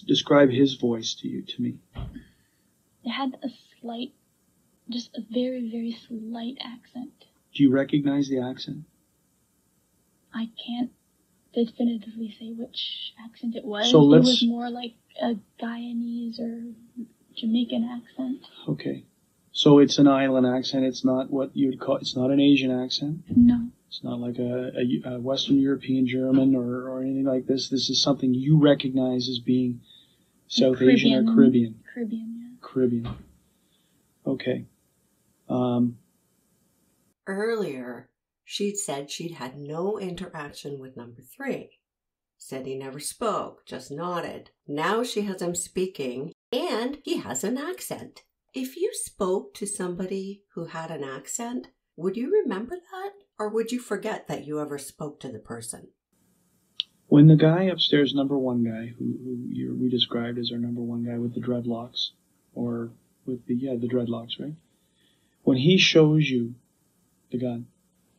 Describe his voice to me. It had a slight, just a very, very slight accent. Do you recognize the accent? I can't definitively say which accent it was. So it was more like a Guyanese or Jamaican accent. Okay. So it's an island accent. It's not what you'd call, it's not an Asian accent. No. It's not like a Western European German or anything like this. This is something you recognize as being South Asian or Caribbean. Caribbean, yeah. Caribbean. Okay. Earlier, she'd said she'd had no interaction with number 3. Said he never spoke, just nodded. Now she has him speaking, and he has an accent. If you spoke to somebody who had an accent, would you remember that? Or would you forget that you ever spoke to the person? When the guy upstairs, number 1 guy, who we described as our number 1 guy with the dreadlocks, or with the dreadlocks, right? When he shows you the gun,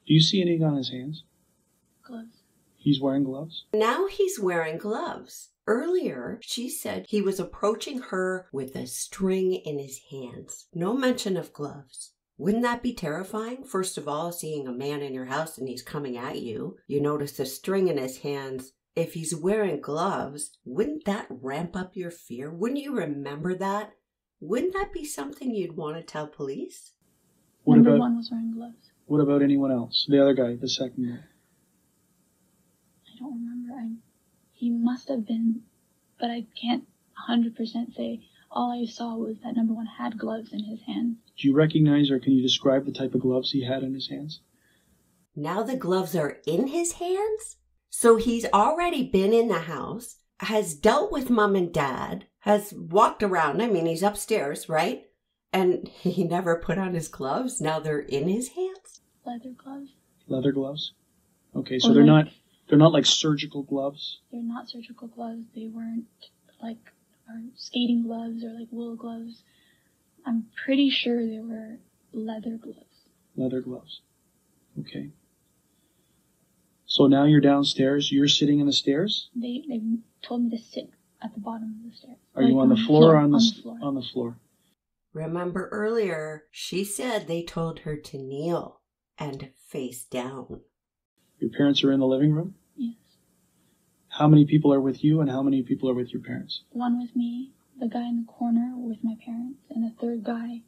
do you see anything on his hands? Gloves. He's wearing gloves? Now he's wearing gloves. Earlier, she said he was approaching her with a string in his hands. No mention of gloves. Wouldn't that be terrifying? First of all, seeing a man in your house and he's coming at you. You notice the string in his hands. If he's wearing gloves, wouldn't that ramp up your fear? Wouldn't you remember that? Wouldn't that be something you'd want to tell police? Number 1 was wearing gloves. What about anyone else? The other guy, the second guy? I don't remember. He must have been, but I can't 100% say. All I saw was that number 1 had gloves in his hands. Do you recognize or can you describe the type of gloves he had in his hands? Now the gloves are in his hands? So he's already been in the house, has dealt with mom and dad, has walked around. I mean, he's upstairs, right? And he never put on his gloves. Now they're in his hands? Leather gloves. Leather gloves? Okay, so they're not like surgical gloves? They're not surgical gloves. They weren't like skating gloves or like wool gloves. I'm pretty sure they were leather gloves. Leather gloves. Okay. So now you're downstairs. You're sitting in the stairs? They told me to sit at the bottom of the stairs. Are you on the floor or on the floor? On the floor. Remember earlier, she said they told her to kneel and face down. Your parents are in the living room? Yes. How many people are with you and how many people are with your parents? 1 with me, the guy in the corner with my parents, and the third guy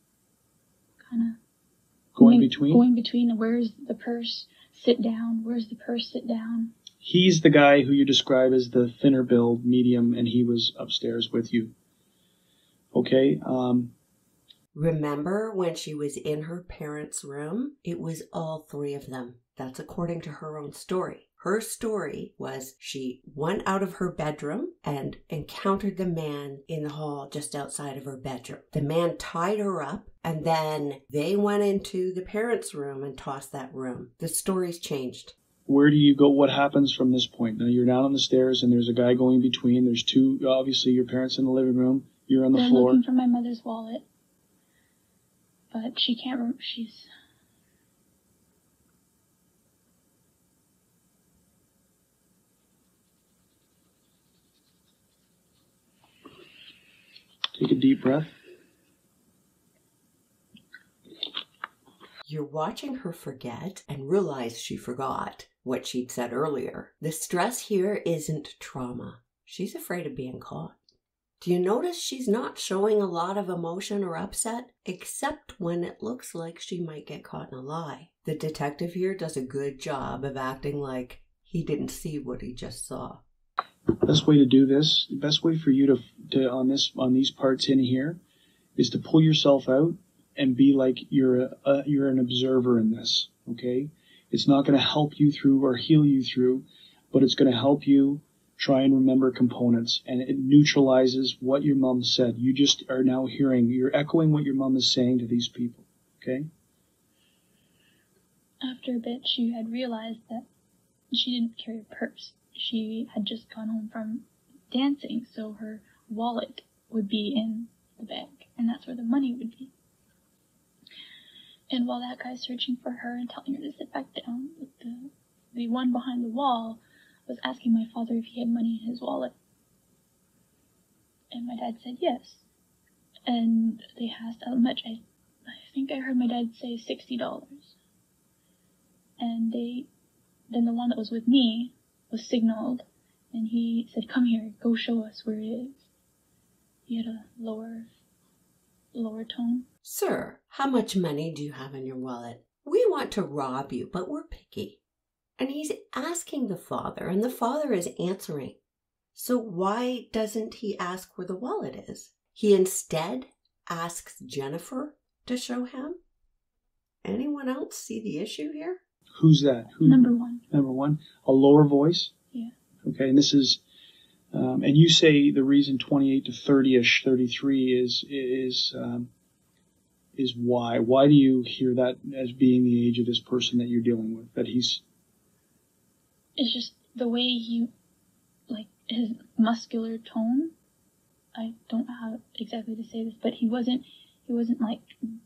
kind of going between? Going between. Where's the purse? Sit down. Where's the purse? Sit down. He's the guy who you describe as the thinner build, medium, and he was upstairs with you. Okay. Remember when she was in her parents' room? It was all 3 of them. That's according to her own story. Her story was she went out of her bedroom and encountered the man in the hall just outside of her bedroom. The man tied her up, and then they went into the parents' room and tossed that room. The story's changed. Where do you go? What happens from this point? Now you're down on the stairs and there's a guy going between. There's 2, obviously your parents in the living room. You're on the floor. They're looking for my mother's wallet. But she can't remember. She's... Take a deep breath. You're watching her forget and realize she forgot what she'd said earlier. The stress here isn't trauma. She's afraid of being caught. Do you notice she's not showing a lot of emotion or upset, except when it looks like she might get caught in a lie? The detective here does a good job of acting like he didn't see what he just saw. Best way to do this, the best way for you to on these parts in here, is to pull yourself out and be like you're an observer in this. Okay, it's not going to help you through or heal you through, but it's going to help you try and remember components, and it neutralizes what your mom said. You just are now you're echoing what your mom is saying to these people. Okay. After a bit, she had realized that she didn't carry a purse. She had just gone home from dancing, so her wallet would be in the bag, and that's where the money would be. And while that guy's searching for her and telling her to sit back down, the one behind the wall was asking my father if he had money in his wallet. And my dad said yes. And they asked how much. I think I heard my dad say $60. And then the one that was with me was signaled, and he said, "Come here, go show us where it is." He had a lower tone. Sir, how much money do you have in your wallet? We want to rob you, but we're picky. And he's asking the father, and the father is answering. So why doesn't he ask where the wallet is? He instead asks Jennifer to show him. Anyone else see the issue here? Who's that? Number one. Number one? A lower voice? Yeah. Okay, and this is, and you say the reason 28 to 30-ish, 33 is why? Why do you hear that as being the age of this person that you're dealing with? That he's... It's just the way he, like, his muscular tone. I don't know how exactly to say this, but he wasn't like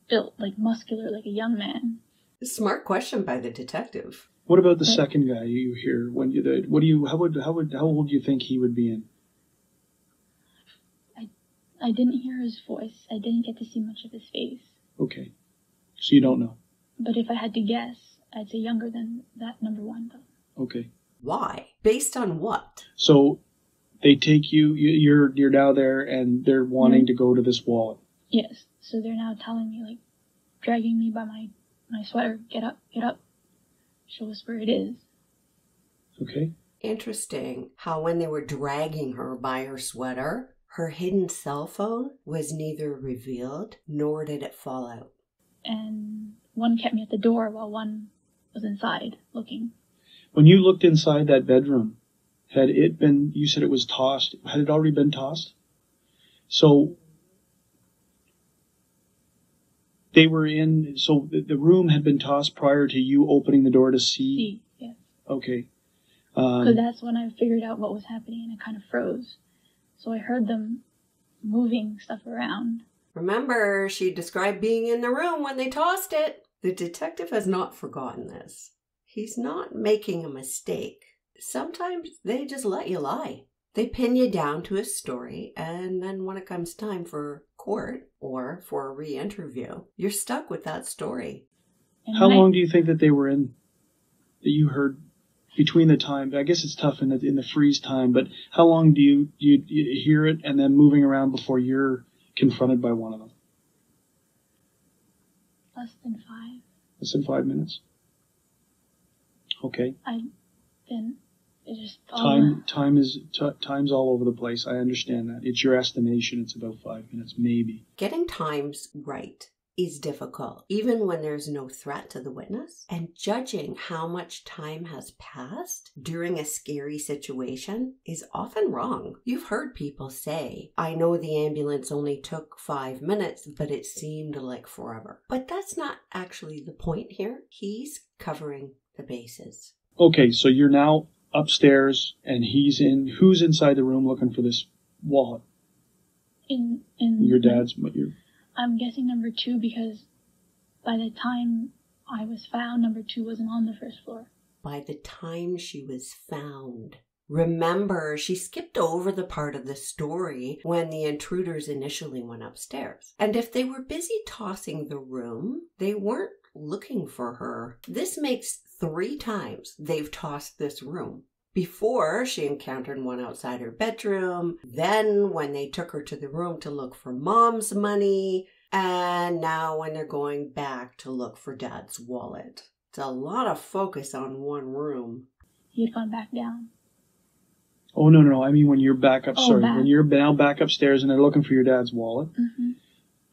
built, like muscular, like a young man. Smart question by the detective. What about the second guy you hear? How old do you think he would be in? I didn't hear his voice. I didn't get to see much of his face. Okay, so you don't know. But if I had to guess, I'd say younger than that number one, though. Okay. Why? Based on what? So they take you're now there, and they're wanting to go to this wallet. Yes. So they're now telling me, like, dragging me by my sweater. Get up. Show us where it is. Okay. Interesting how when they were dragging her by her sweater, her hidden cell phone was neither revealed nor did it fall out. And one kept me at the door while one was inside looking. When you looked inside that bedroom, had it been, you said it was tossed, had it already been tossed? So they were in, so the room had been tossed prior to you opening the door to see? Yes. Okay. Because that's when I figured out what was happening, and I kind of froze. So I heard them moving stuff around. Remember, she described being in the room when they tossed it. The detective has not forgotten this. He's not making a mistake. Sometimes they just let you lie. They pin you down to a story, and then when it comes time for court or for a re-interview, you're stuck with that story. And how long do you think that they were in, that you heard between the time? I guess it's tough in the freeze time, but how long do you hear it and then moving around before you're confronted by one of them? Less than 5. Less than 5 minutes? Okay. Then it just time's all over the place. I understand that. It's your estimation. It's about 5 minutes, maybe. Getting times right is difficult, even when there's no threat to the witness. And judging how much time has passed during a scary situation is often wrong. You've heard people say, "I know the ambulance only took 5 minutes, but it seemed like forever." But that's not actually the point here. He's covering the bases. Okay, so you're now upstairs, and who's inside the room looking for this wallet? In your dad's. I'm guessing number 2, because by the time I was found, number 2 wasn't on the first floor. By the time she was found. Remember, she skipped over the part of the story when the intruders initially went upstairs. And if they were busy tossing the room, they weren't looking for her. This makes 3 times they've tossed this room. Before, she encountered one outside her bedroom, then when they took her to the room to look for mom's money, and now when they're going back to look for dad's wallet. It's a lot of focus on one room. He had gone back down. Oh, no. I mean when you're back up, back. When you're now back upstairs and they're looking for your dad's wallet. Mm-hmm.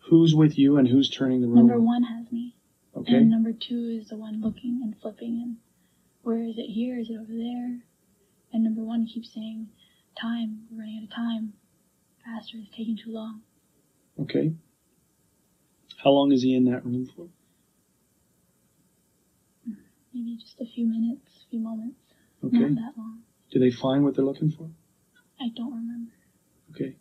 Who's with you and who's turning the room? Number 1 has me. Okay. And number 2 is the one looking and flipping, and where is it here? Is it over there? And number 1 keeps saying, "Time, we're running out of time. Faster, it's taking too long." Okay. How long is he in that room for? Maybe just a few minutes, a few moments. Okay. Not that long. Do they find what they're looking for? I don't remember. Okay.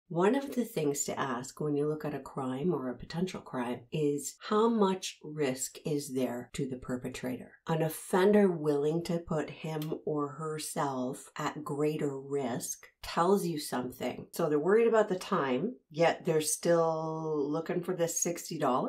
One of the things to ask when you look at a crime or a potential crime is how much risk is there to the perpetrator? An offender willing to put him or herself at greater risk tells you something. So they're worried about the time, yet they're still looking for the $60?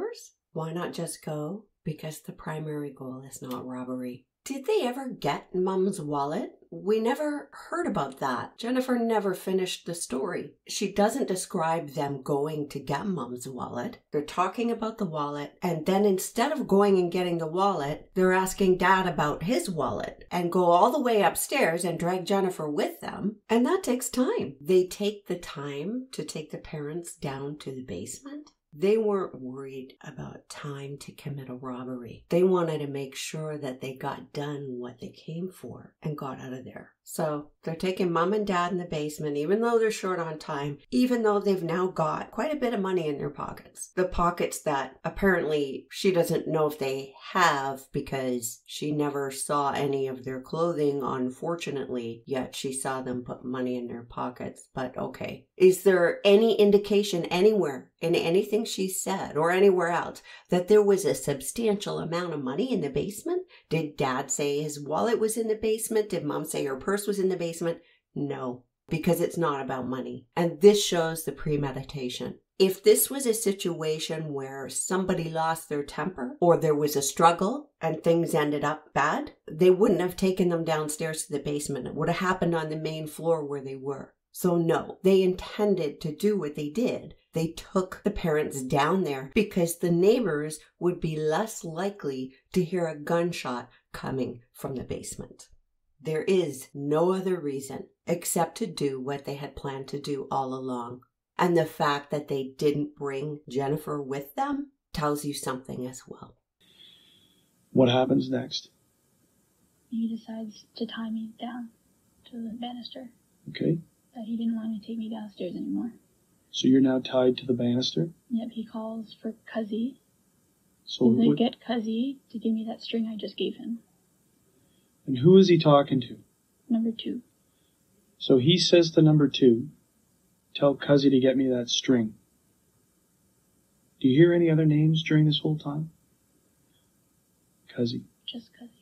Why not just go? Because the primary goal is not robbery. Did they ever get Mom's wallet? We never heard about that. Jennifer never finished the story. She doesn't describe them going to get Mom's wallet. They're talking about the wallet, and then instead of going and getting the wallet, they're asking Dad about his wallet and go all the way upstairs and drag Jennifer with them. And that takes time. They take the time to take the parents down to the basement. They weren't worried about time to commit a robbery. They wanted to make sure that they got done what they came for and got out of there. So they're taking Mom and Dad in the basement, even though they're short on time, even though they've now got quite a bit of money in their pockets. The pockets that apparently she doesn't know if they have because she never saw any of their clothing, unfortunately, yet she saw them put money in their pockets. But okay. Is there any indication anywhere in anything she said or anywhere else that there was a substantial amount of money in the basement? Did Dad say his wallet was in the basement? Did Mom say her purse was in the basement? No, because it's not about money. And this shows the premeditation. If this was a situation where somebody lost their temper or there was a struggle and things ended up bad, they wouldn't have taken them downstairs to the basement. It would have happened on the main floor where they were. So no, they intended to do what they did. They took the parents down there because the neighbors would be less likely to hear a gunshot coming from the basement. There is no other reason except to do what they had planned to do all along. And the fact that they didn't bring Jennifer with them tells you something as well. What happens next? He decides to tie me down to the banister. Okay. That he didn't want to take me downstairs anymore. So you're now tied to the banister? Yep, he calls for Cuzzy. So He's like, get Cuzzy to give me that string I just gave him. And who is he talking to? Number 2. So he says to number 2, tell Cuzzy to get me that string. Do you hear any other names during this whole time? Cuzzy. Just Cuzzy.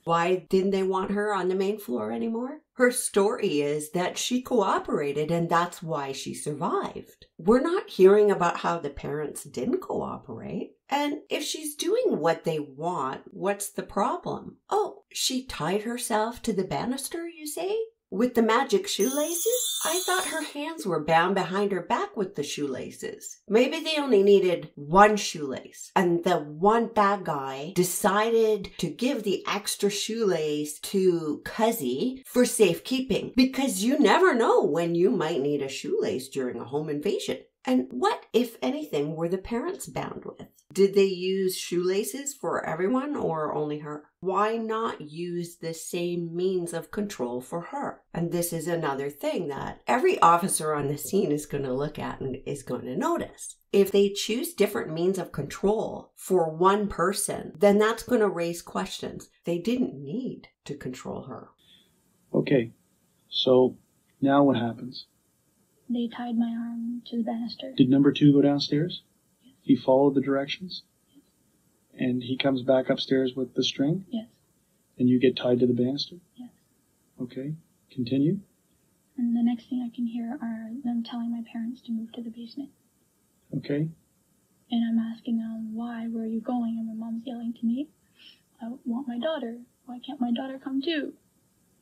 Why didn't they want her on the main floor anymore? Her story is that she cooperated and that's why she survived. We're not hearing about how the parents didn't cooperate. And if she's doing what they want, what's the problem? Oh, she tied herself to the banister, you say? With the magic shoelaces? I thought her hands were bound behind her back with the shoelaces. Maybe they only needed one shoelace. And the one bad guy decided to give the extra shoelace to Cuzzy for safekeeping. Because you never know when you might need a shoelace during a home invasion. And what, if anything, were the parents bound with? Did they use shoelaces for everyone or only her? Why not use the same means of control for her? And this is another thing that every officer on the scene is going to look at and is going to notice. If they choose different means of control for one person, then that's going to raise questions. They didn't need to control her. Okay, so now what happens? They tied my arm to the banister. Did number 2 go downstairs? Yes. He followed the directions? Yes. And he comes back upstairs with the string? Yes. And you get tied to the banister? Yes. Okay, continue. And the next thing I can hear are them telling my parents to move to the basement. Okay. And I'm asking them, why? Where are you going? And my mom's yelling to me, I want my daughter. Why can't my daughter come too?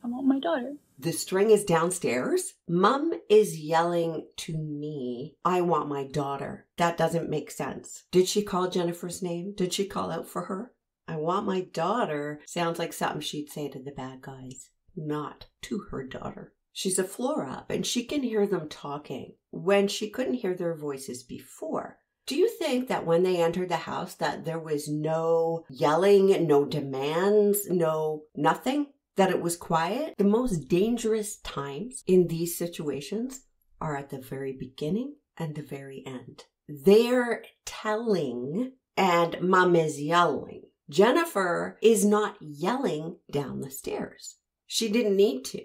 I want my daughter. The string is downstairs. Mom is yelling to me, I want my daughter. That doesn't make sense. Did she call Jennifer's name? Did she call out for her? I want my daughter sounds like something she'd say to the bad guys, not to her daughter. She's a floor up and she can hear them talking when she couldn't hear their voices before. Do you think that when they entered the house that there was no yelling, no demands, no nothing? That it was quiet? The most dangerous times in these situations are at the very beginning and the very end. They're telling and Mom is yelling. Jennifer is not yelling down the stairs. She didn't need to.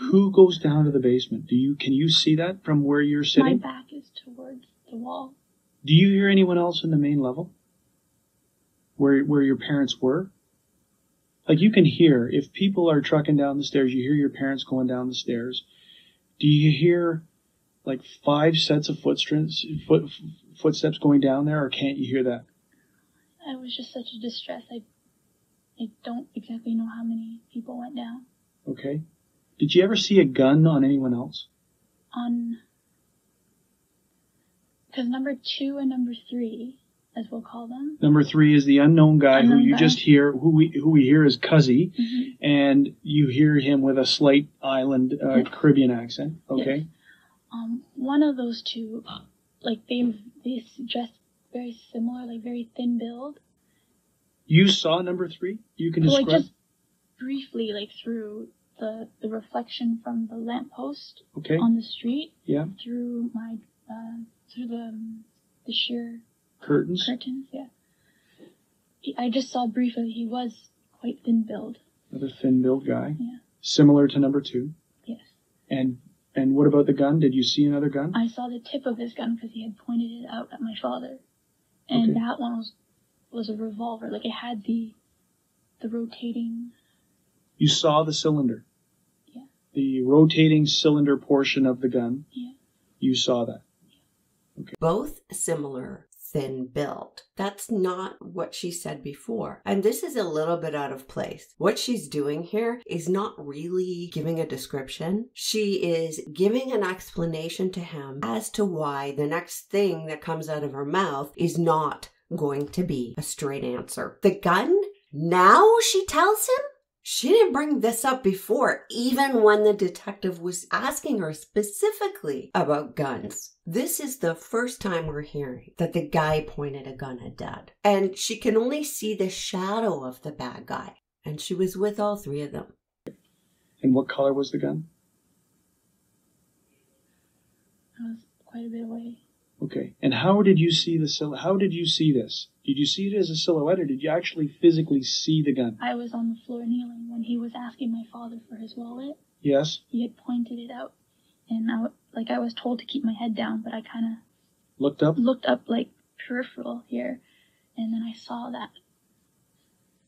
Who goes down to the basement? Can you see that from where you're My sitting? back is towards the wall. Do you hear anyone else in the main level? Where your parents were? Like, you can hear, if people are trucking down the stairs, you hear your parents going down the stairs. Do you hear like 5 sets of footsteps going down there, or can't you hear that? I was just such a distress. I don't exactly know how many people went down. Okay. Did you ever see a gun on anyone else? Because number 2 and number 3, as we'll call them. Number 3 is the unknown guy who you guy. just hear, who we hear is Cuzzy, Mm-hmm. and you hear him with a slight island Caribbean accent. Okay. Yes. One of those 2, like they dress very similar, like very thin build. You saw number 3? You can So describe. like just briefly, like through the reflection from the lamppost Okay. on the street, Yeah. through my through the sheer Curtains. curtains. Yeah. I just saw briefly he was quite thin build. Another thin-built guy. Yeah. Similar to number 2. Yes. And what about the gun? Did you see another gun? I saw the tip of his gun because he had pointed it out at my father, and Okay. that one was a revolver. Like it had the rotating. You saw the cylinder. Yeah. The rotating cylinder portion of the gun. Yeah. You saw that. Both similar thin build. That's not what she said before. And this is a little bit out of place. What she's doing here is not really giving a description. She is giving an explanation to him as to why the next thing that comes out of her mouth is not going to be a straight answer. The gun? Now she tells him? She didn't bring this up before, even when the detective was asking her specifically about guns. This is the first time we're hearing that the guy pointed a gun at Dad. And she can only see the shadow of the bad guy. And she was with all 3 of them. And what color was the gun? I was quite a bit away. Okay. And how did you see how did you see this? Did you see it as a silhouette, or did you actually physically see the gun? I was on the floor kneeling when he was asking my father for his wallet. Yes. He had pointed it out, and I was told to keep my head down, but I kind of Looked up? looked up like peripheral here, and then I saw that.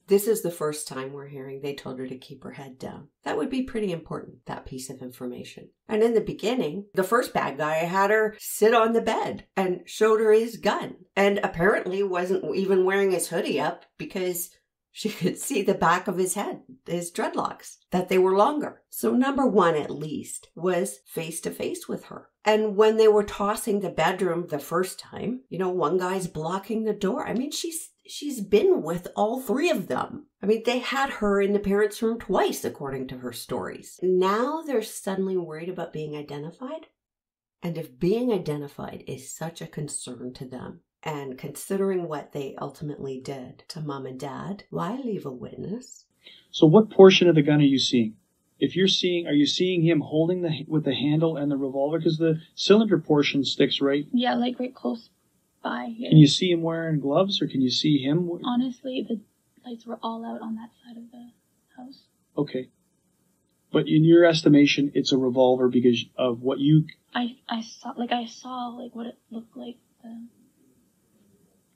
This is the first time we're hearing they told her to keep her head down. That would be pretty important, that piece of information. And in the beginning, the first bad guy had her sit on the bed and showed her his gun. And apparently wasn't even wearing his hoodie up because she could see the back of his head, his dreadlocks, that they were longer. So number 1, at least, was face to face with her. And when they were tossing the bedroom the first time, one guy's blocking the door. I mean, she's been with all 3 of them. I mean, they had her in the parents' room twice, according to her stories. Now they're suddenly worried about being identified. And if being identified is such a concern to them, and considering what they ultimately did to Mom and Dad, why leave a witness? So what portion of the gun are you seeing? If you're seeing, are you seeing him holding with the handle and the revolver? Because the cylinder portion sticks right. Yeah, like right close by here. Can you see him wearing gloves, or can you see him? Honestly, the lights were all out on that side of the house. Okay. But in your estimation, it's a revolver because of what you... I saw what it looked like.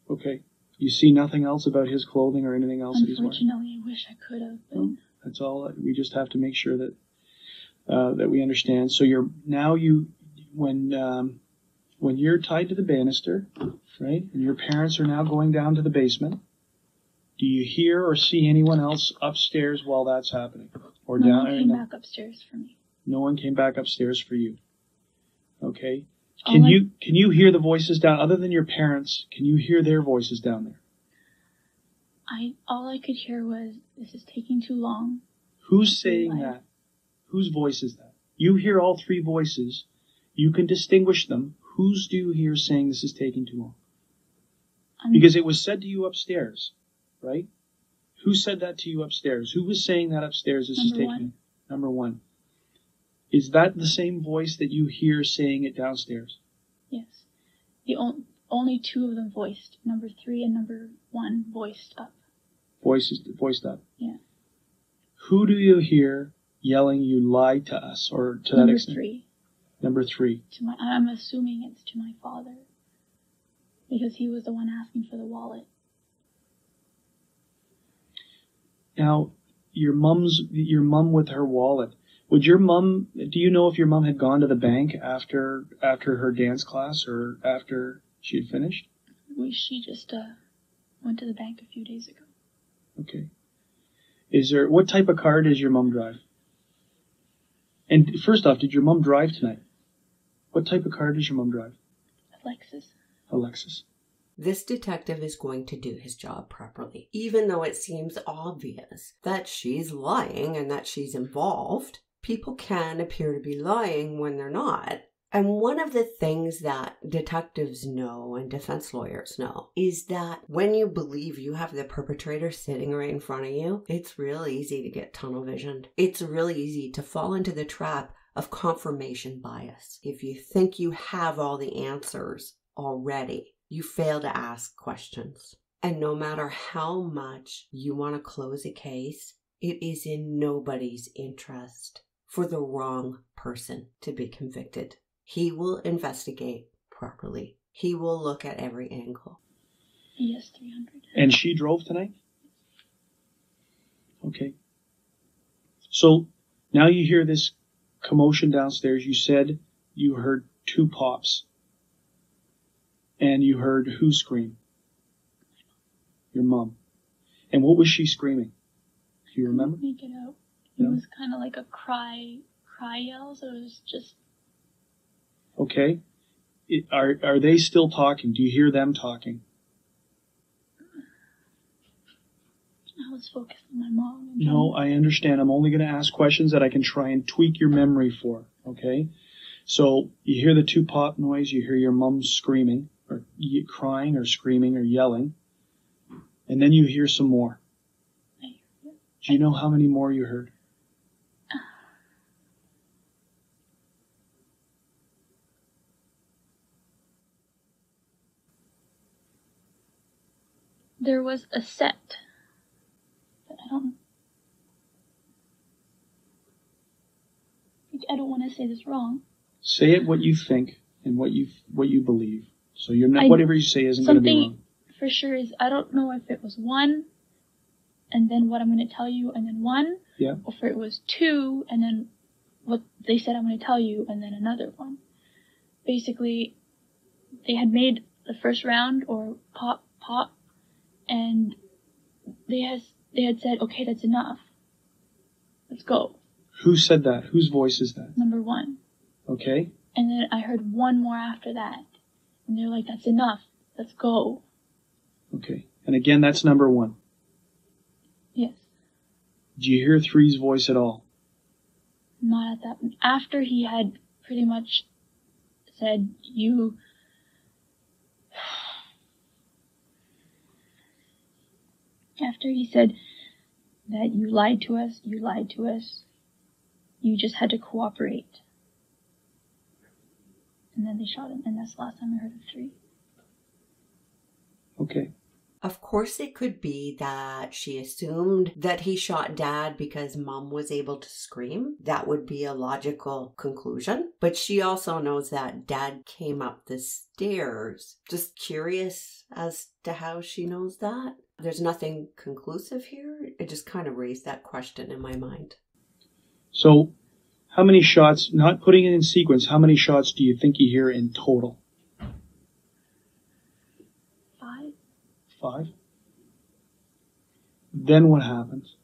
Okay. You see nothing else about his clothing or anything else that he's wearing? Unfortunately, I wish I could have. No, that's all. We just have to make sure that that we understand. So when you're tied to the banister, right, and your parents are now going down to the basement, do you hear or see anyone else upstairs while that's happening? Or No down? one came back upstairs for me. No one came back upstairs for you. Okay. Can you hear the voices down, other than your parents? Can you hear their voices down there? All I could hear was, "This is taking too long." Who's saying that? Whose voice is that? You hear all 3 voices. You can distinguish them. Whose do you hear saying this is taking too long? Because it was said to you upstairs, right? Who said that to you upstairs? Who was saying that upstairs? This is taking number 1. Is that the same voice that you hear saying it downstairs? Yes. The only 2 of them voiced. Number 3 and number 1 voiced up. Voiced up. Yeah. Who do you hear yelling, "You lied to us," or to that Number extent? 3. Number 3. I'm assuming it's to my father. Because he was the one asking for the wallet. Now, your mum with her wallet. Do you know if your mum had gone to the bank after her dance class or after she had finished? She just went to the bank a few days ago. Okay. What type of car does your mum drive? And first off, did your mum drive tonight? What type of car does your mum drive? Lexus. A Lexus. This detective is going to do his job properly, even though it seems obvious that she's lying and that she's involved. People can appear to be lying when they're not. And one of the things that detectives know and defense lawyers know is that when you believe you have the perpetrator sitting right in front of you, it's real easy to get tunnel visioned. It's really easy to fall into the trap of confirmation bias. If you think you have all the answers already, you fail to ask questions. And no matter how much you want to close a case, it is in nobody's interest for the wrong person to be convicted. He will investigate properly. He will look at every angle. Yes, 300. And she drove tonight? Okay. So now you hear this commotion downstairs. You said you heard 2 pops. And you heard who scream? Your mum. And what was she screaming? Do you remember? Make it out. No? It was kind of like a cry yell, so it was just... Okay. Are they still talking? Do you hear them talking? I was focused on my mom. No, I understand. I'm only going to ask questions that I can try and tweak your memory for, okay? So you hear the 2 pop noise, you hear your mum screaming, or crying, or screaming, or yelling, and then you hear some more. Do you know how many more you heard? There was a set, but I don't want to say this wrong. Say it what you think and what you believe. So you're not, whatever you say isn't going to be wrong. Something for sure is, I don't know if it was 1, and then what I'm going to tell you, and then 1, Yeah. or if it was 2, and then what they said I'm going to tell you, and then another 1. Basically, they had made the first round, or pop, and they had said, okay, that's enough. Let's go. Who said that? Whose voice is that? Number 1. Okay. And then I heard 1 more after that. And they're like, that's enough. Let's go. Okay. And again, that's number 1. Yes. Did you hear 3's voice at all? Not at that. After he had pretty much said, after he said that you lied to us, you just had to cooperate. And then they shot him, and that's the last time I heard of 3. Okay. Of course, it could be that she assumed that he shot Dad because Mom was able to scream. That would be a logical conclusion. But she also knows that Dad came up the stairs. Just curious as to how she knows that. There's nothing conclusive here. It just kind of raised that question in my mind. So, how many shots, not putting it in sequence, how many shots do you think you hear in total? 5. 5? Then what happens?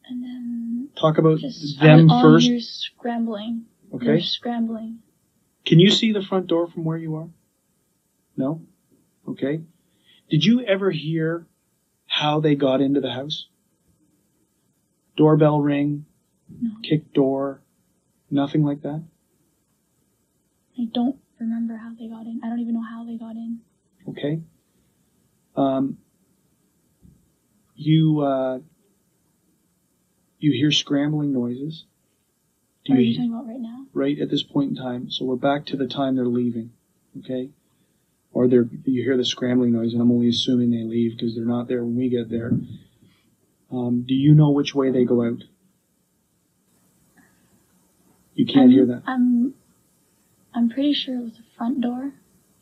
And then... Talk about just them all first. You're scrambling. Okay. You're scrambling. Can you see the front door from where you are? No? Okay. Did you ever hear how they got into the house? Doorbell ring? No. Kick door? Nothing like that? I don't remember how they got in. I don't even know how they got in. Okay. You hear scrambling noises. What are you talking about right now? Right at this point in time. So we're back to the time they're leaving. Okay? Or you hear the scrambling noise, and I'm only assuming they leave because they're not there when we get there. Do you know which way they go out? You can't hear that. I'm pretty sure it was the front door,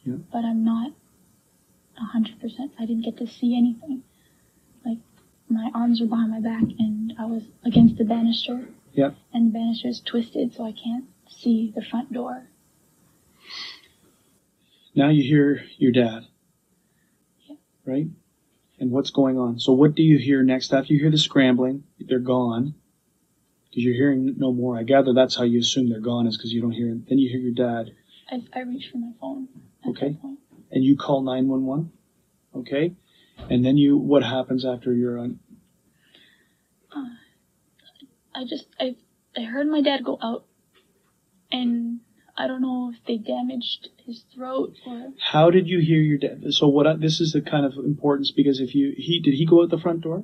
Yeah. but I'm not 100%. I didn't get to see anything. Like, my arms were behind my back, and I was against the banister. Yep. And the banister is twisted, so I can't see the front door. Now you hear your dad. Yeah. Right? And what's going on? So what do you hear next after you hear the scrambling? They're gone. Because you're hearing no more. I gather that's how you assume they're gone, is because you don't hear it. Then you hear your dad. I reached for my phone at Okay. that point. And you call 911. Okay? And then what happens after you're on? I heard my dad go out, and I don't know if they damaged his throat or... How did you hear your dad? So this is the kind of importance, because did he go out the front door?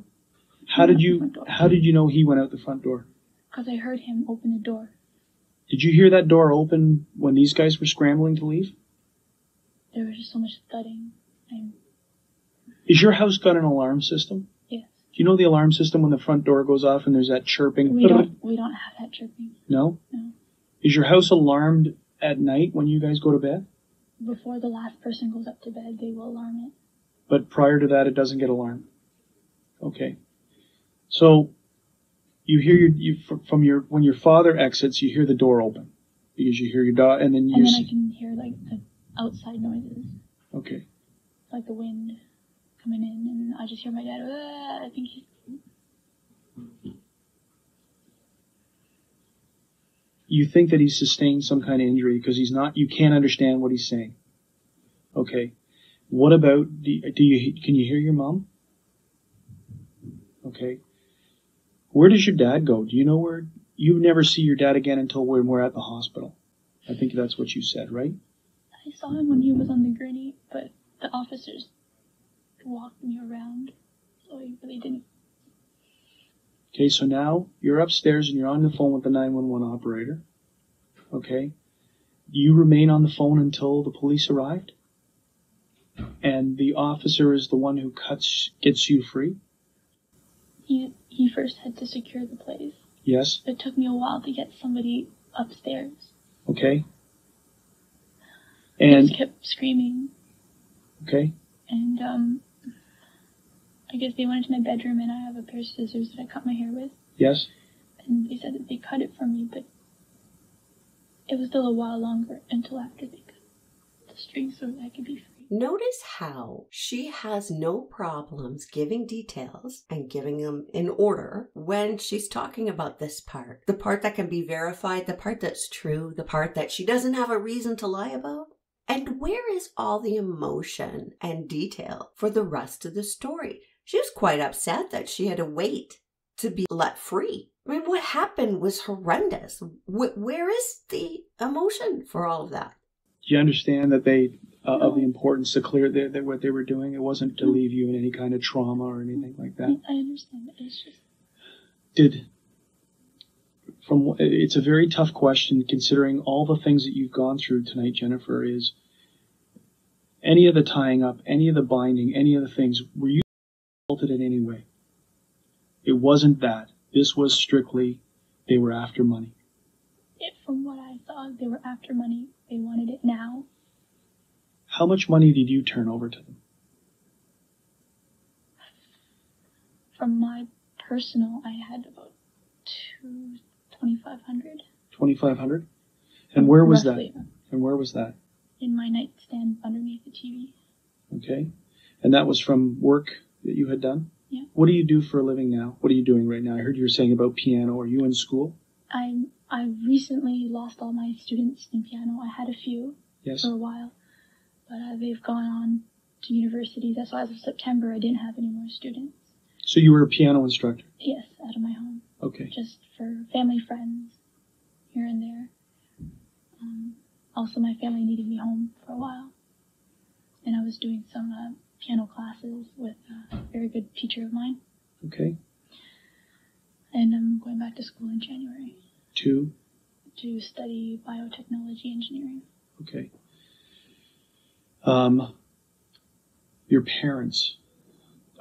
How did you know he went out the front door? Because I heard him open the door. Did you hear that door open when these guys were scrambling to leave? There was just so much thudding. Is your house got an alarm system? Yes. Do you know the alarm system when the front door goes off and there's that chirping? We don't have that chirping. No? No. Is your house alarmed at night when you guys go to bed? Before the last person goes up to bed, they will alarm it. But prior to that, it doesn't get alarmed. Okay. So you hear when your father exits, you hear the door open because you hear your dog, and then I can hear like the outside noises. Okay. Like the wind coming in, and I just hear my dad. I think he's. You think that he's sustained some kind of injury because he's not. You can't understand what he's saying. Okay. What about can you hear your mom? Okay. Where does your dad go? Do you know where? You never see your dad again until when we're at the hospital. I think that's what you said, right? I saw him when he was on the gurney, but the officers walked me around, so he really didn't. Okay, so now you're upstairs and you're on the phone with the 911 operator. Okay. You remain on the phone until the police arrived? And the officer is the one who gets you free? He first had to secure the place. Yes. It took me a while to get somebody upstairs. Okay. He And just kept screaming. Okay. And I guess they went into my bedroom, and I have a pair of scissors that I cut my hair with. Yes. And they said that they cut it for me, but it was still a while longer until after they cut the string so that I could be free. Notice how she has no problems giving details and giving them in order when she's talking about this part. The part that can be verified, the part that's true, the part that she doesn't have a reason to lie about. And where is all the emotion and detail for the rest of the story? She was quite upset that she had to wait to be let free. I mean, what happened was horrendous. Where is the emotion for all of that? Do you understand that they of the importance to clear that what they were doing? It wasn't to leave you in any kind of trauma or anything like that. I understand. It's just it's a very tough question considering all the things that you've gone through tonight, Jennifer. Is any of the tying up, any of the binding, any of the things, were you assaulted in any way? It wasn't that. This was strictly they were after money. From what I saw, they were after money. They wanted it now. How much money did you turn over to them? From my personal, I had about $2,500. $2,500? And where was Roughly. that? And where was that? In my nightstand underneath the TV. Okay. And that was from work that you had done? Yeah. What do you do for a living now? What are you doing right now? I heard you were saying about piano. Are you in school? I recently lost all my students in piano. I had a few for a while, but they've gone on to university. That's why as of September I didn't have any more students. So you were a piano instructor? Yes, out of my home. Okay. Just for family, friends, here and there. Also, my family needed me home for a while, and I was doing some piano classes with a very good teacher of mine. Okay. And I'm going back to school in January. To study biotechnology engineering. Okay. Your parents,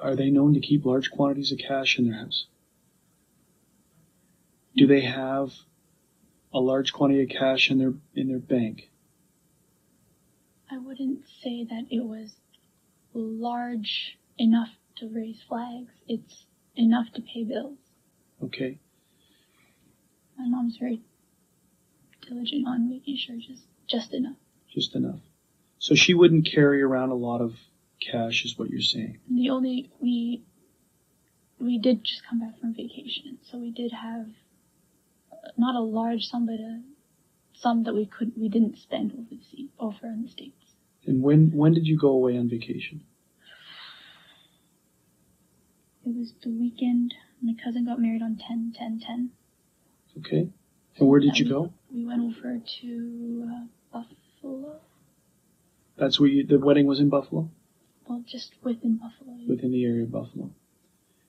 are they known to keep large quantities of cash in their house? Do they have a large quantity of cash in their bank? I wouldn't say that it was large enough to raise flags. It's enough to pay bills. Okay. My mom's very diligent on making sure just enough. Just enough. So she wouldn't carry around a lot of cash, is what you're saying. We did just come back from vacation, so we did have not a large sum, but a sum that we didn't spend over in the States. And when did you go away on vacation? It was the weekend. My cousin got married on 10/10/10. Okay. And where did you go? We went over to Buffalo. That's where the wedding was in Buffalo? Well, just within Buffalo. Within the area of Buffalo.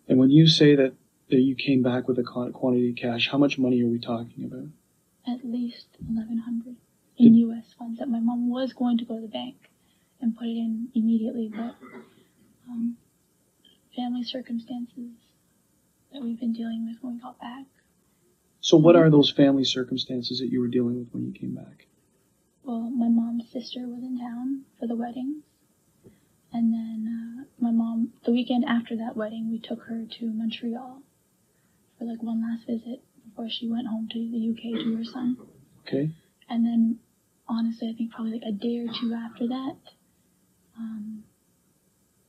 And when you say that you came back with a quantity of cash, how much money are we talking about? At least $1,100 in U.S. funds that my mom was going to go to the bank and put it in immediately, but family circumstances that we've been dealing with when we got back. So what are those family circumstances that you were dealing with when you came back? Well, my mom's sister was in town for the wedding. And then my mom, the weekend after that wedding, we took her to Montreal for like one last visit before she went home to the UK to her son. Okay. And then, honestly, I think probably like a day or two after that,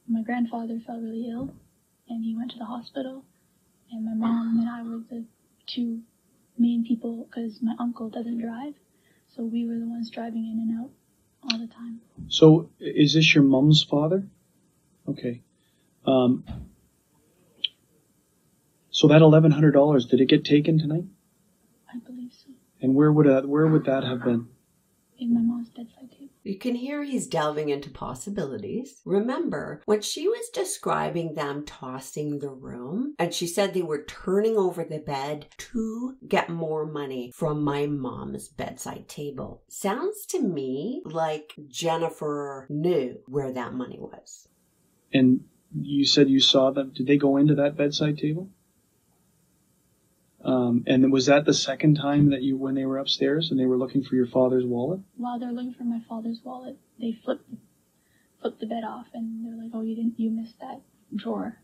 my grandfather fell really ill, and he went to the hospital. And my mom and I were the two main people, because my uncle doesn't drive, so we were the ones driving in and out all the time. So is this your mom's father? Okay. So that $1,100, did it get taken tonight? I believe so. And where would that have been? In my mom's bedside table. You can hear he's delving into possibilities. Remember, when she was describing them tossing the room, and she said they were turning over the bed to get more money from my mom's bedside table. Sounds to me like Jennifer knew where that money was. And you said you saw them. Did they go into that bedside table? And was that the second time that when they were upstairs and they were looking for your father's wallet? While they're looking for my father's wallet, they flipped the bed off, and they're like, "Oh, you missed that drawer."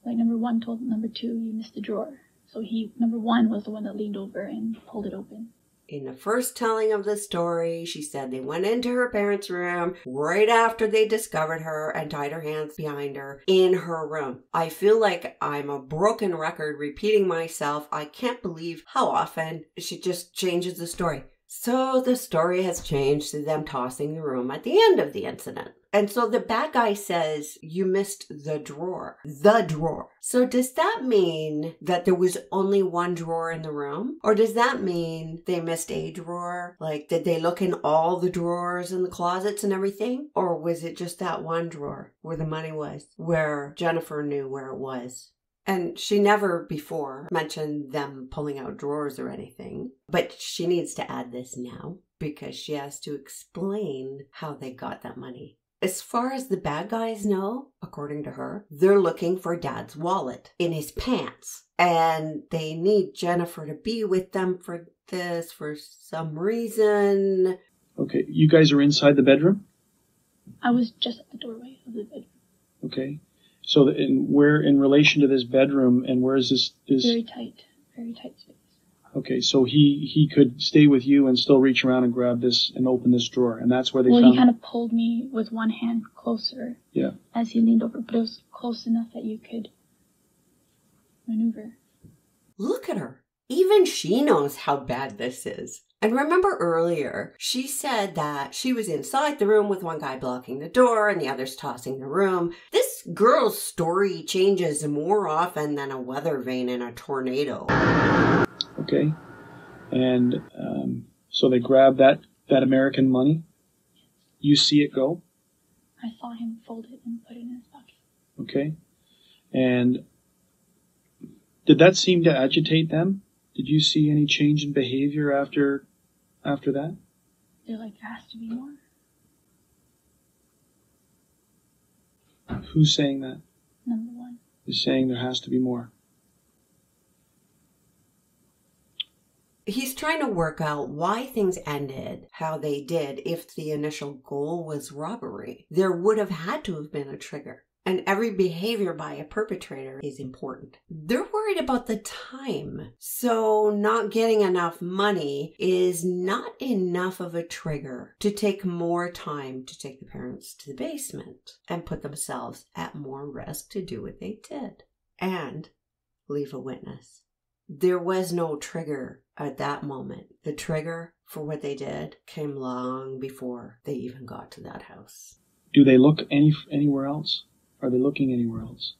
Like number one told number two, "You missed the drawer." So number one was the one that leaned over and pulled it open. In the first telling of the story, she said they went into her parents' room right after they discovered her and tied her hands behind her in her room. I feel like I'm a broken record repeating myself. I can't believe how often she just changes the story. So the story has changed to them tossing the room at the end of the incident. And so the bad guy says, "You missed the drawer." The drawer. So does that mean that there was only one drawer in the room? Or does that mean they missed a drawer? Like, did they look in all the drawers in the closets and everything? Or was it just that one drawer where the money was, where Jennifer knew where it was? And she never before mentioned them pulling out drawers or anything. But she needs to add this now because she has to explain how they got that money. As far as the bad guys know, according to her, they're looking for Dad's wallet in his pants. And they need Jennifer to be with them for this for some reason. Okay, you guys are inside the bedroom? I was just at the doorway of the bedroom. Okay. So where in relation to this bedroom, and where is this? Very tight space. Okay, so he could stay with you and still reach around and grab this and open this drawer, and that's where they found. Well, he kind of pulled me with one hand closer. Yeah. As he leaned over, but it was close enough that you could maneuver. Look at her. Even she knows how bad this is. And remember earlier, she said that she was inside the room with one guy blocking the door and the others tossing the room. This girl's story changes more often than a weather vane in a tornado. Okay. And so they grab that American money. You see it go. I saw him fold it and put it in his pocket. Okay. And did that seem to agitate them? Did you see any change in behavior after that? They're like, there has to be more. Who's saying that? Number one. Is saying there has to be more. He's trying to work out why things ended how they did if the initial goal was robbery. There would have had to have been a trigger. And every behavior by a perpetrator is important. They're worried about the time. So not getting enough money is not enough of a trigger to take more time to take the parents to the basement and put themselves at more risk to do what they did and leave a witness. There was no trigger at that moment. The trigger for what they did came long before they even got to that house. Do they look anywhere else? Are they looking anywhere else?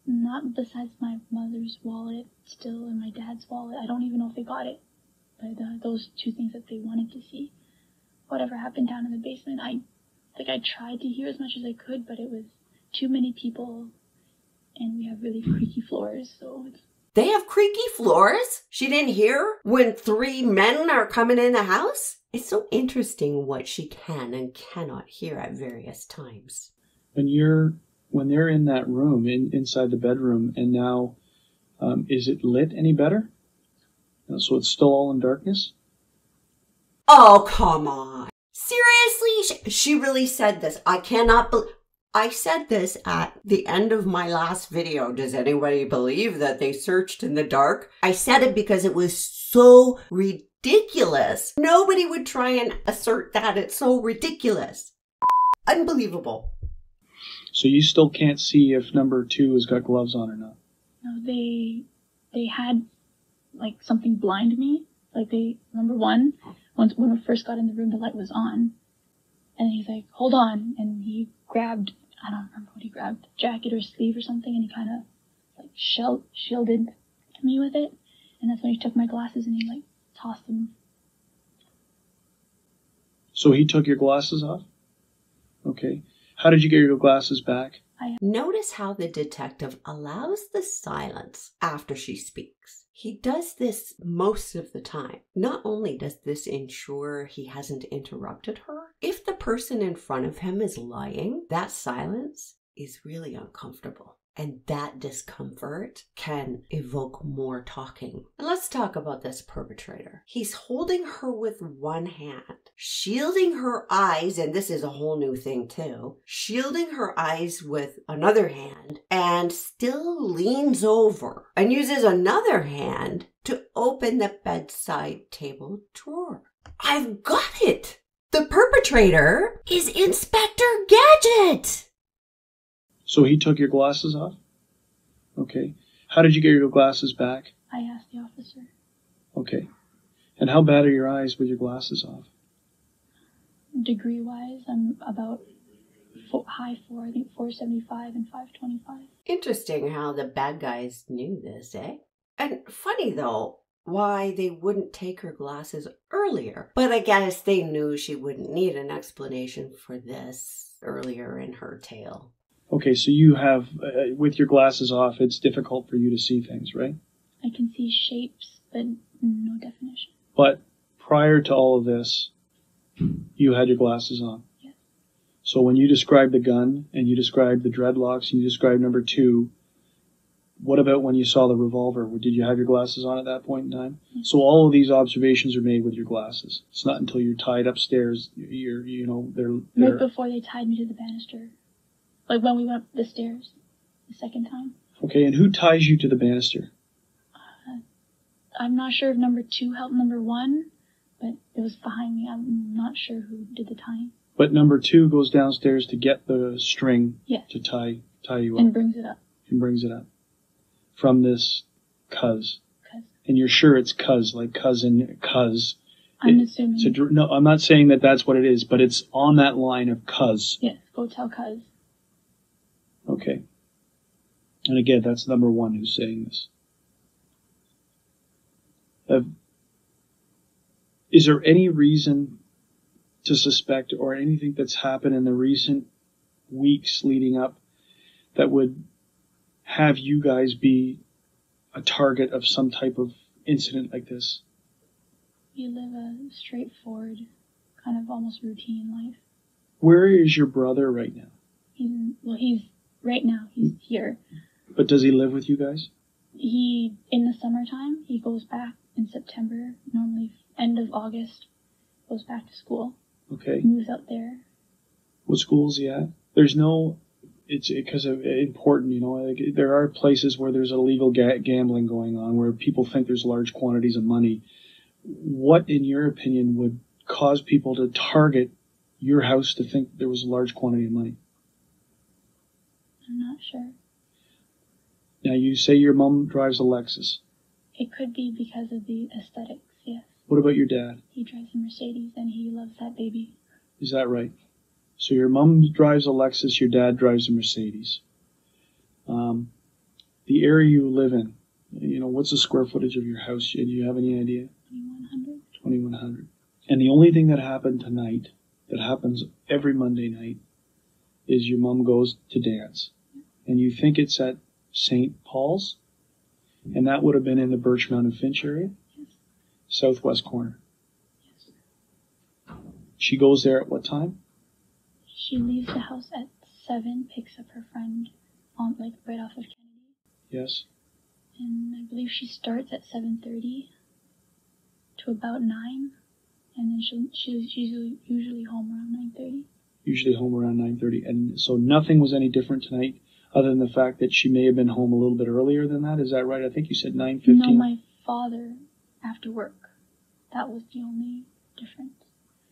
Not besides my mother's wallet, still in my dad's wallet. I don't even know if they got it. But those two things that they wanted to see. Whatever happened down in the basement, I tried to hear as much as I could, but it was too many people, and we have really creaky floors, so it's... They have creaky floors? She didn't hear when 3 men are coming in the house? It's so interesting what she can and cannot hear at various times. When they're in that room, inside the bedroom, and now, is it lit any better? So it's still all in darkness? Oh, come on. Seriously? She really said this. I cannot believe... I said this at the end of my last video. Does anybody believe that they searched in the dark? I said it because it was so ridiculous. Nobody would try and assert that. It's so ridiculous. Unbelievable. So you still can't see if number 2 has got gloves on or not? No, they had, like, something blind me. Like, number 1, when we first got in the room, the light was on. And he's like, hold on. And he grabbed, I don't remember what he grabbed, jacket or sleeve or something, and he kind of, like, shielded me with it. And that's when he took my glasses and he, like, tossed them. So he took your glasses off? Okay. How did you get your glasses back? Notice how the detective allows the silence after she speaks. He does this most of the time. Not only does this ensure he hasn't interrupted her, if the person in front of him is lying, that silence is really uncomfortable. And that discomfort can evoke more talking. And let's talk about this perpetrator. He's holding her with one hand, shielding her eyes, and this is a whole new thing too, shielding her eyes with another hand, and still leans over and uses another hand to open the bedside table drawer. I've got it! The perpetrator is Inspector Gadget! So he took your glasses off? Okay. How did you get your glasses back? I asked the officer. Okay. And how bad are your eyes with your glasses off? Degree-wise, I'm about high 4, I think 475 and 525. Interesting how the bad guys knew this, eh? And funny though, why they wouldn't take her glasses earlier. But I guess they knew she wouldn't need an explanation for this earlier in her tale. Okay, so you have, with your glasses off, it's difficult for you to see things, right? I can see shapes, but no definition. But prior to all of this, you had your glasses on. Yes. So when you described the gun, and you described the dreadlocks, and you described number 2, what about when you saw the revolver? Did you have your glasses on at that point in time? Yes. So all of these observations are made with your glasses. It's not until you're tied upstairs, they're Right before they tied me to the banister. Like when we went up the stairs the second time. Okay, and who ties you to the banister? I'm not sure if number 2 helped number 1, but it was behind me. I'm not sure who did the tying. But number 2 goes downstairs to get the string Yes. to tie you up. And brings it up. And brings it up. From this cuz. Cuz. And you're sure it's cuz, like cousin, cuz. I'm assuming. No, I'm not saying that that's what it is, but it's on that line of cuz. Yes, go tell cuz. Okay. And again, that's number 1 who's saying this. Is there any reason to suspect or anything that's happened in the recent weeks leading up that would have you guys be a target of some type of incident like this? We live a straightforward, kind of almost routine life. Where is your brother right now? Right now, he's here. But does he live with you guys? In the summertime, he goes back in September. Normally end of August, goes back to school. Okay. Moves out there. What school is he at? There's no. It's because of important, like there are places where there's illegal gambling going on, where people think there's large quantities of money. What, in your opinion, would cause people to target your house to think there was a large quantity of money? I'm not sure. Now, you say your mom drives a Lexus. It could be because of the aesthetics, yes. What about your dad? He drives a Mercedes and he loves that baby. Is that right? So your mom drives a Lexus, your dad drives a Mercedes. The area you live in, what's the square footage of your house? Do you have any idea? 2,100. 2,100. And the only thing that happened tonight, that happens every Monday night, is your mom goes to dance. And you think it's at St. Paul's? And that would have been in the Birchmount and Finch area? Yes. Southwest corner. Yes. She goes there at what time? She leaves the house at 7, picks up her friend on right off of Kennedy. Yes. And I believe she starts at 7:30 to about 9, and then she's usually home around 9:30. Usually home around 9:30. And so nothing was any different tonight, other than the fact that she may have been home a little bit earlier than that. Is that right? I think you said 9:15. No, my father after work. That was the only difference.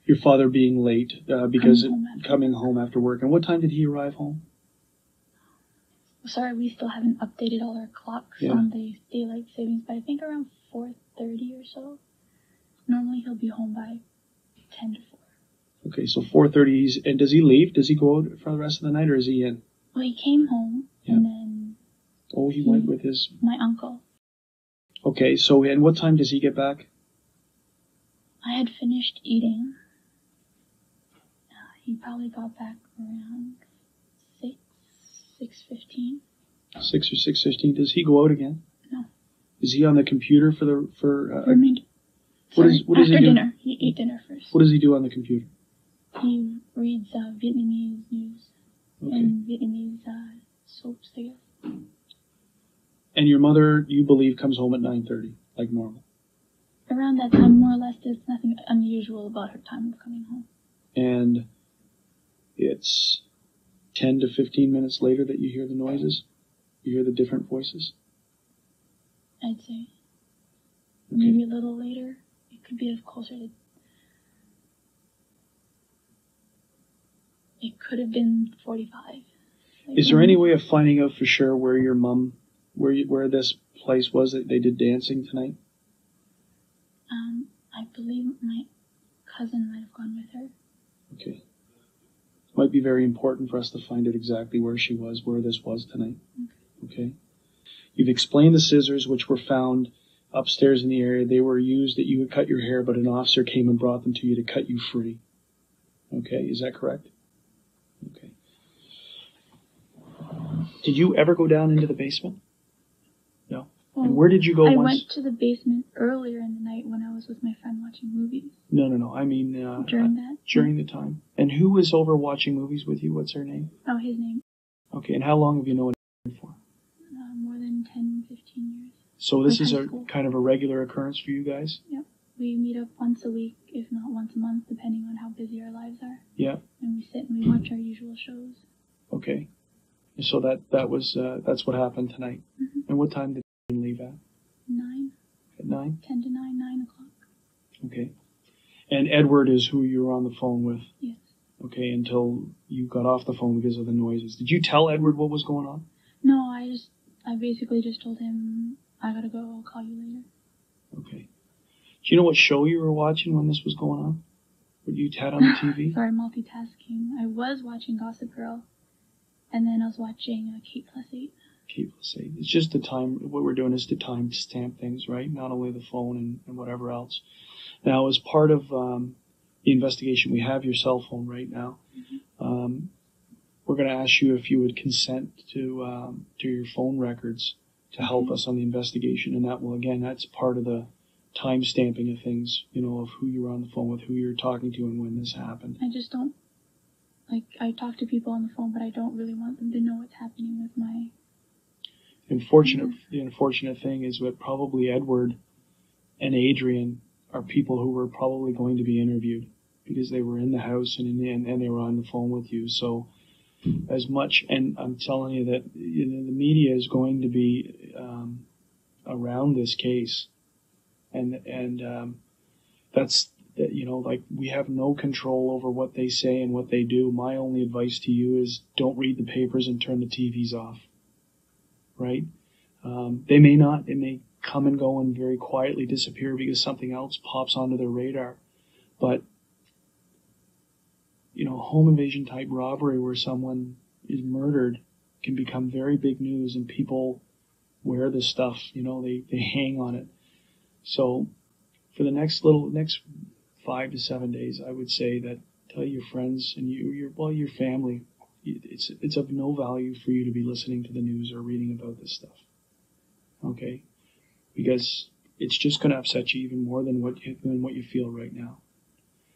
Your father being late because Coming home after work. And what time did he arrive home? Sorry, we still haven't updated all our clocks on the daylight savings, but I think around 4:30 or so. Normally he'll be home by 10 to 4. Okay, so 4:30. And does he leave? Does he go out for the rest of the night, or is he in? Well, he came home, and then... Oh, he went with my uncle. Okay, so and what time does he get back? I had finished eating. He probably got back around 6:15. 6 or 6:15. Does he go out again? No. Is he on the computer for What does he do? Dinner. He ate dinner first. What does he do on the computer? He reads Vietnamese news and Vietnamese soaps together. And your mother, you believe, comes home at 9:30, like normal? Around that time, more or less, there's nothing unusual about her time of coming home. And it's 10 to 15 minutes later that you hear the noises? You hear the different voices? I'd say. Okay. Maybe a little later. It could be closer to... It could have been 45. Is there any way of finding out for sure where your mom, where this place was that they did dancing tonight? I believe my cousin might have gone with her. Okay. It might be very important for us to find out exactly where she was, where this was tonight. Okay. You've explained the scissors which were found upstairs in the area. They were used that you would cut your hair, but an officer came and brought them to you to cut you free. Okay, is that correct? Okay. Did you ever go down into the basement? No. Well, and where did you go I once? went to the basement earlier in the night when I was with my friend watching movies. No. I mean... during that? During the time. And who was over watching movies with you? What's her name? Oh, his name. Okay, and how long have you known him for? More than 10, 15 years. So this is High school. kind of a regular occurrence for you guys? Yep. We meet up once a week, if not once a month, depending on how busy our lives are. Yeah. And we sit and we watch our usual shows. Okay. So that's what happened tonight. Mm-hmm. And what time did you leave at? 9. At 9? 10 to 9, 9 o'clock. Okay. And Edward is who you were on the phone with? Yes. Okay, until you got off the phone because of the noises. Did you tell Edward what was going on? No, I basically just told him, I gotta go, I'll call you later. Okay. Do you know what show you were watching when this was going on? What you had on the TV? Sorry, multitasking. I was watching Gossip Girl, and then I was watching Kate Plus 8. Kate Plus 8. It's just the time, what we're doing is to time stamp things, right? Not only the phone and whatever else. Now, as part of the investigation, we have your cell phone right now. Mm-hmm. We're going to ask you if you would consent to your phone records to help us on the investigation, and that will, again, that's part of the time stamping of things, of who you were on the phone with, who you're talking to, and when this happened. I just don't, I talk to people on the phone, but I don't really want them to know what's happening with my... The unfortunate thing is that probably Edward and Adrian are people who were probably going to be interviewed because they were in the house and they were on the phone with you. So as much, and I'm telling you that the media is going to be around this case, and that's, like, we have no control over what they say and what they do. My only advice to you is don't read the papers and turn the TVs off, right? They may not. It may come and go and very quietly disappear because something else pops onto their radar. But, home invasion type robbery where someone is murdered can become very big news, and people wear this stuff, they hang on it. So for the next 5 to 7 days, I would say that tell your friends and your family, it's of no value for you to be listening to the news or reading about this stuff. Okay? Because it's just going to upset you even more than what you feel right now.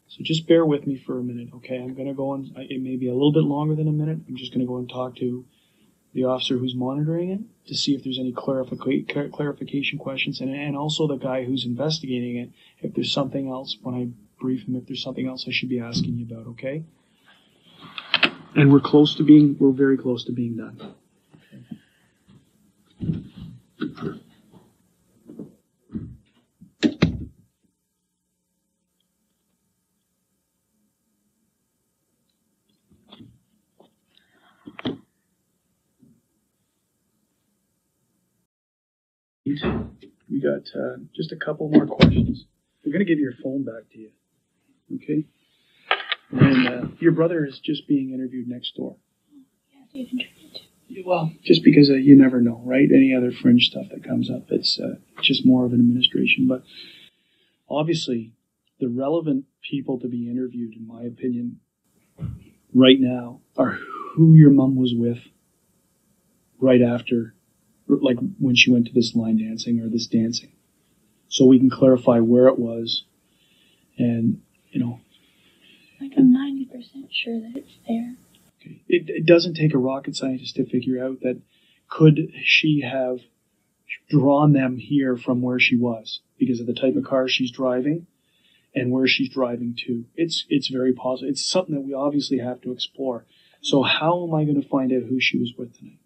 So just bear with me for a minute, okay? I'm going to go on, it may be a little bit longer than a minute. I'm just going to go and talk to the officer who's monitoring it to see if there's any clarification questions, and also the guy who's investigating it, if there's something else, when I brief him, if there's something else I should be asking you about, okay? And we're very close to being done. We got just a couple more questions. We're going to give your phone back to you, okay? And your brother is just being interviewed next door. Yeah, he's interviewed too. Well, just because you never know, right? Any other fringe stuff that comes up, it's just more of an administration. But obviously, the relevant people to be interviewed, in my opinion, right now, are who your mom was with right after, like when she went to this line dancing or this dancing, so we can clarify where it was, and like I'm 90% sure that it's there. Okay. It doesn't take a rocket scientist to figure out that could she have drawn them here from where she was because of the type of car she's driving and where she's driving to. It's very possible. It's something that we obviously have to explore. So how am I going to find out who she was with tonight?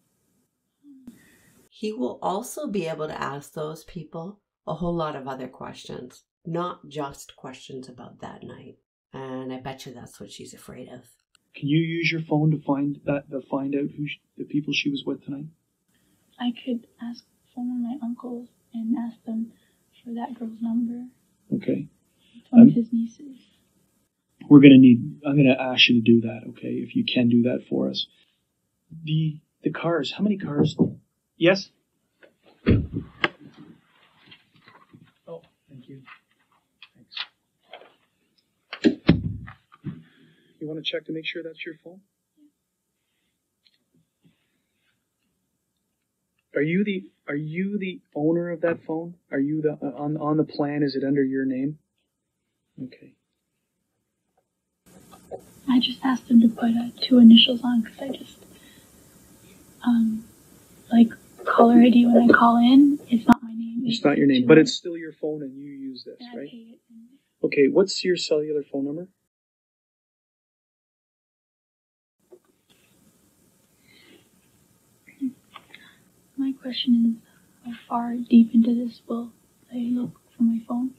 He will also be able to ask those people a whole lot of other questions, not just questions about that night. And I bet you that's what she's afraid of. Can you use your phone to find out who the people she was with tonight? I could ask some of my uncles and ask them for that girl's number. Okay. It's one of his nieces. I'm going to ask you to do that, okay, if you can do that for us. The cars, how many cars? Yes? Oh, thank you. Thanks. You want to check to make sure that's your phone? Are you the owner of that phone? Are you on the plan? Is it under your name? Okay. I just asked them to put 2 initials on because I just like caller ID when I call in. It's not my name. It's not your name, but it's still your phone and you use this, and right? I pay it. Okay, what's your cellular phone number? My question is, how far deep into this will they look from my phone?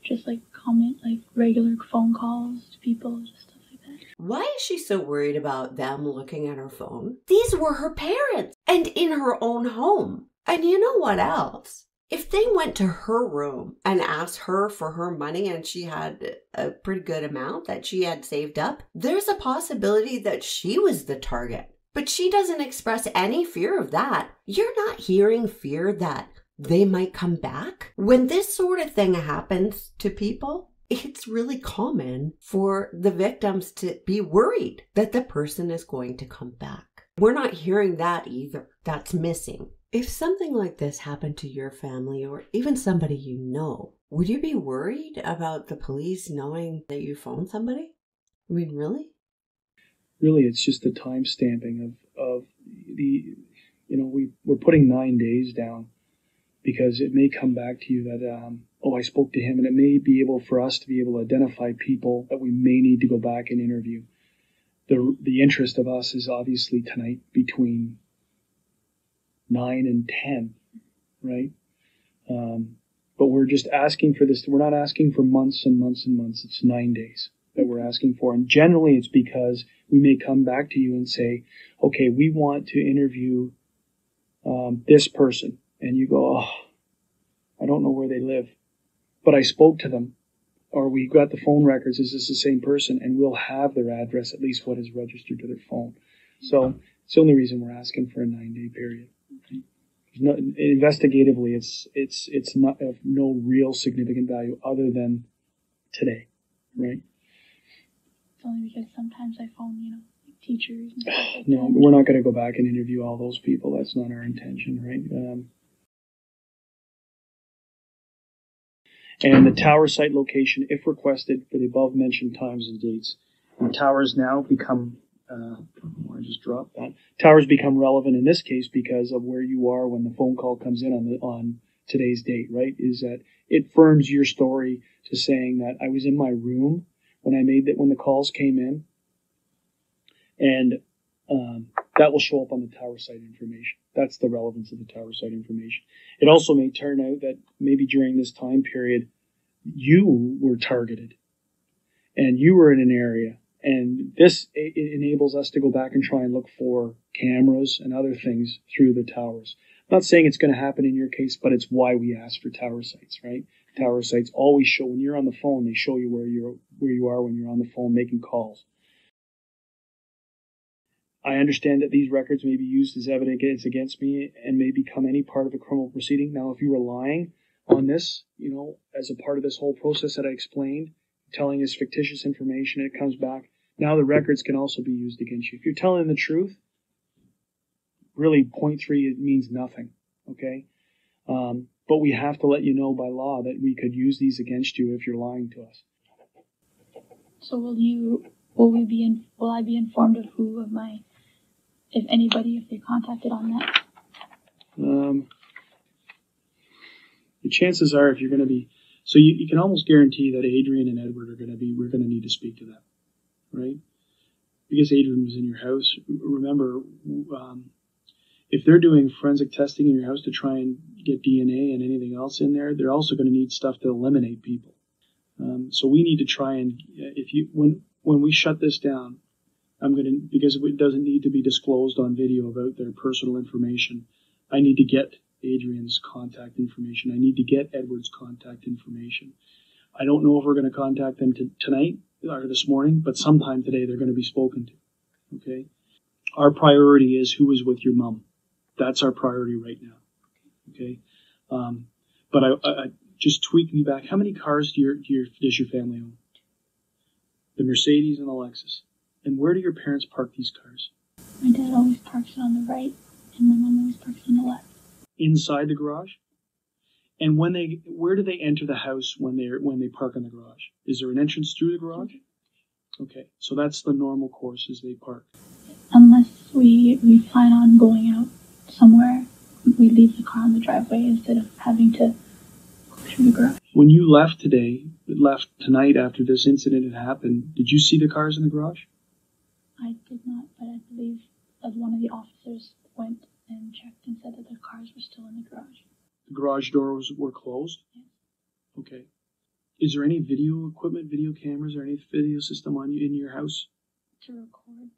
Just like comment, like regular phone calls to people, just stuff like that. Why is she so worried about them looking at her phone? These were her parents and in her own home. And you know what else? If they went to her room and asked her for her money and she had a pretty good amount that she had saved up, there's a possibility that she was the target. But she doesn't express any fear of that. You're not hearing fear that they might come back. When this sort of thing happens to people, it's really common for the victims to be worried that the person is going to come back. We're not hearing that either. That's missing. If something like this happened to your family or even somebody you know, would you be worried about the police knowing that you phoned somebody? I mean, really? Really, it's just the time stamping of the, we're putting 9 days down because it may come back to you that oh, I spoke to him, and it may be able for us to be able to identify people that we may need to go back and interview. The interest of us is obviously tonight between 9 and 10, right? But we're just asking for this. We're not asking for months and months and months. It's 9 days that we're asking for. And generally it's because we may come back to you and say, okay, we want to interview this person. And you go, oh, I don't know where they live, but I spoke to them. Or we got the phone records. Is this the same person? And we'll have their address, at least what is registered to their phone. So it's the only reason we're asking for a 9-day period. No, investigatively, it's not of no real significant value other than today, right? It's only because sometimes I phone, teachers and stuff like No, that. we're not going to go back and interview all those people. That's not our intention, right? And the tower site location, if requested, for the above mentioned times and dates. And towers now become, I just dropped that. Towers become relevant in this case because of where you are when the phone call comes in on today's date, right? Is that it firms your story to saying that I was in my room when the calls came in, and that will show up on the tower site information. That's the relevance of the tower site information. It also may turn out that maybe during this time period, you were targeted and you were in an area, and this enables us to go back and try and look for cameras and other things through the towers. I'm not saying it's going to happen in your case, but it's why we ask for tower sites, right? Tower sites always show, when you're on the phone, they show you where you are when you're on the phone making calls. I understand that these records may be used as evidence against me and may become any part of a criminal proceeding. Now, if you were lying on this, as a part of this whole process that I explained, telling us fictitious information, and it comes back, now the records can also be used against you. If you're telling the truth, really 0.3, it means nothing, okay? But we have to let you know by law that we could use these against you if you're lying to us. So will I be informed of if anybody, if they're contacted on that? The chances are, if you're going to be, so you can almost guarantee that Adrian and Edward we're going to need to speak to them, right? Because Adrian was in your house. Remember, if they're doing forensic testing in your house to try and get DNA and anything else in there, they're also going to need stuff to eliminate people. So we need to try and, when we shut this down, because it doesn't need to be disclosed on video about their personal information, I need to get Adrian's contact information. I need to get Edward's contact information. I don't know if we're going to contact them tonight or this morning, but sometime today they're going to be spoken to. Okay? Our priority is who is with your mom. That's our priority right now. Okay? But I just tweak me back. How many cars does your family own? The Mercedes and the Lexus. And where do your parents park these cars? My dad always parks it on the right, and my mom always parks it on the left. Inside the garage? And where do they enter the house when they park in the garage? Is there an entrance through the garage? Okay, so that's the normal course as they park. Unless we plan on going out somewhere, we leave the car on the driveway instead of having to go through the garage. When you left tonight after this incident had happened, did you see the cars in the garage? I did not, but I believe that one of the officers went and checked and said that the cars were still in the garage. The garage doors were closed? Yes. Okay. Is there any video equipment, video cameras, or any video system in your house? To record.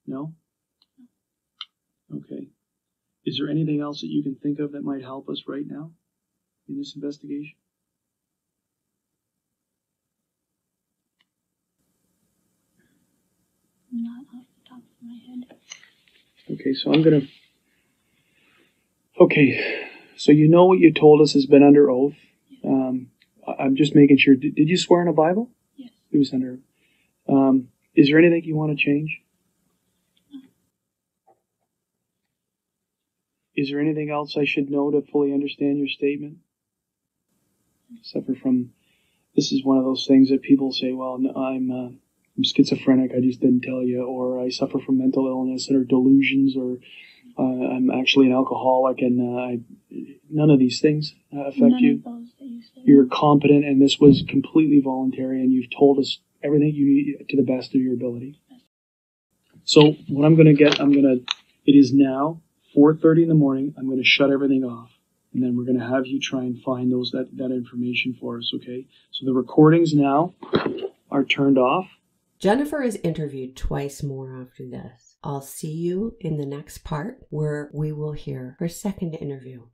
No? Okay. Is there anything else that you can think of that might help us right now in this investigation? Not off the top of my head. Okay, so you know what you told us has been under oath. I'm just making sure. Did you swear in a Bible? Yes. It was under. Is there anything you want to change? No. Is there anything else I should know to fully understand your statement? Suffer from. This is one of those things that people say, well, I'm schizophrenic, I just didn't tell you, or I suffer from mental illness or delusions, or I'm actually an alcoholic, and none of these things affect None you. of those that you said. You're competent, and this was completely voluntary, and you've told us everything you need to the best of your ability. So what it is now 4:30 in the morning. I'm going to shut everything off, and then we're going to have you try and find that information for us, okay? So the recordings now are turned off. Jennifer is interviewed twice more after this. I'll see you in the next part where we will hear her second interview.